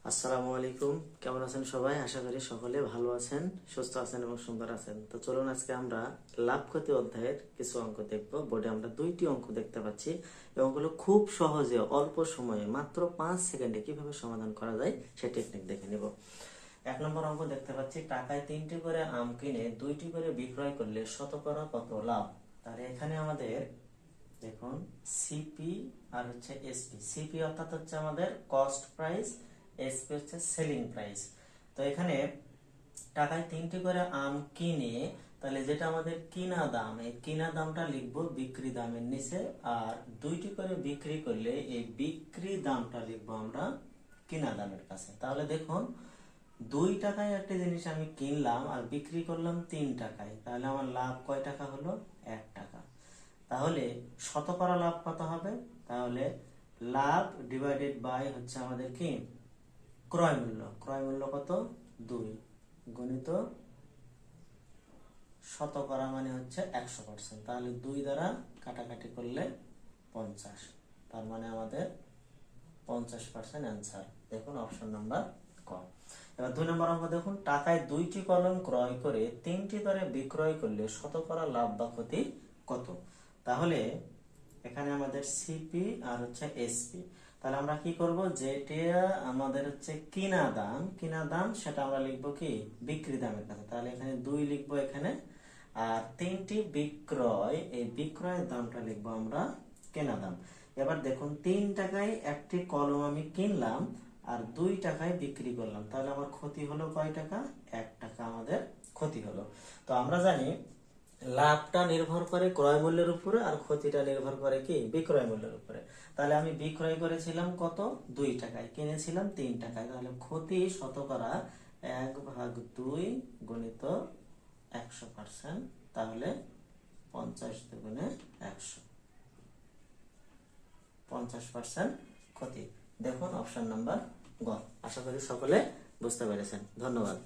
আসসালামু আলাইকুম। কেমন আছেন সবাই? আশা করি সকলে ভালো আছেন, সুস্থ আছেন এবং সুন্দর আছেন। তো চলুন আজকে আমরা লাভ ক্ষতি অধ্যায়ের কিছু অঙ্ক দেখব। বোর্ডে আমরা দুইটি অঙ্ক দেখতে পাচ্ছি। এই অঙ্কগুলো খুব সহজে অল্প সময়ে মাত্র 5 সেকেন্ডে কিভাবে সমাধান করা যায় সেই টেকনিক দেখে নেব। 1 নম্বর অঙ্ক দেখতে পাচ্ছি, টাকায় 3টি করে আম কিনে 2টি করে বিক্রয় করলে শতকরা কত লাভ? তাহলে এখানে আমাদের দেখুন সিপি আর হচ্ছে এসপি। সিপি অর্থাৎ হচ্ছে আমাদের কস্ট প্রাইস, এসপি হচ্ছে সেলিং প্রাইস। তো এখানে টাকায় 3টি করে আম কিনে, তাহলে যেটা আমাদের কিনা দাম, এই কিনা দামটা লিখবো বিক্রি দামের নিচে, আর 2টি করে বিক্রি করলে এই বিক্রি দামটা লিখবো আমরা কিনা দামের কাছে। তাহলে দেখুন 2 টাকায় একটা জিনিস আমি কিনলাম আর বিক্রি করলাম 3 টাকায়, তাহলে আমার লাভ কয় টাকা হলো? 1 টাকা। তাহলে শতকরা লাভ কত হবে? তাহলে লাভ ডিভাইডেড বাই হচ্ছে আমাদের কি ক্রয় মূল্য। ক্রয় মূল্য কত? 2 গুণিত শতকরা মানে হচ্ছে 100%। তাহলে 2 দ্বারা কাটাকাটি করলে 50, তার মানে আমাদের 50% অ্যান্সার। দেখুন অপশন নাম্বার ক। এবার 2 নম্বর অঙ্ক দেখুন, টাকায় 2টি কলম ক্রয় করে 3টি দরে বিক্রয় করলে শতকরা লাভ বা ক্ষতি কত? তাহলে এখানে আমাদের সিপি আর হচ্ছে এসপি। তাহলে আমরা কি করব, যেটা আমাদের হচ্ছে কিনা দাম সেটা আমরা লিখবো কি বিক্রি দামের কাছে। তাহলে এখানে 2 লিখবো এখানে, আর 3টি বিক্রয়, এই বিক্রয়ের দামটা লিখবো আমরা কেনা দাম। এবার দেখুন 3 টাকায় একটি কলম আমি কিনলাম আর 2 টাকায় বিক্রি করলাম, তাহলে আমার ক্ষতি হলো কয় টাকা? 1 টাকা আমাদের ক্ষতি হলো। তো আমরা জানি লাভটা নির্ভর করে ক্রয় মূল্যের উপরে আর ক্ষতিটা নির্ভর করে কি বিক্রয় মূল্যের উপরে। তাহলে আমি বিক্রয় করেছিলাম কত? 2 টাকায়, কিনেছিলাম 3 টাকায়। তাহলে ক্ষতি শতকরা 1/2 গুণিত 100%। তাহলে 50 দুগুণে 100, 50% ক্ষতি। দেখুন অপশন নাম্বার গ। আশা করি সকলে বুঝতে পেরেছেন। ধন্যবাদ।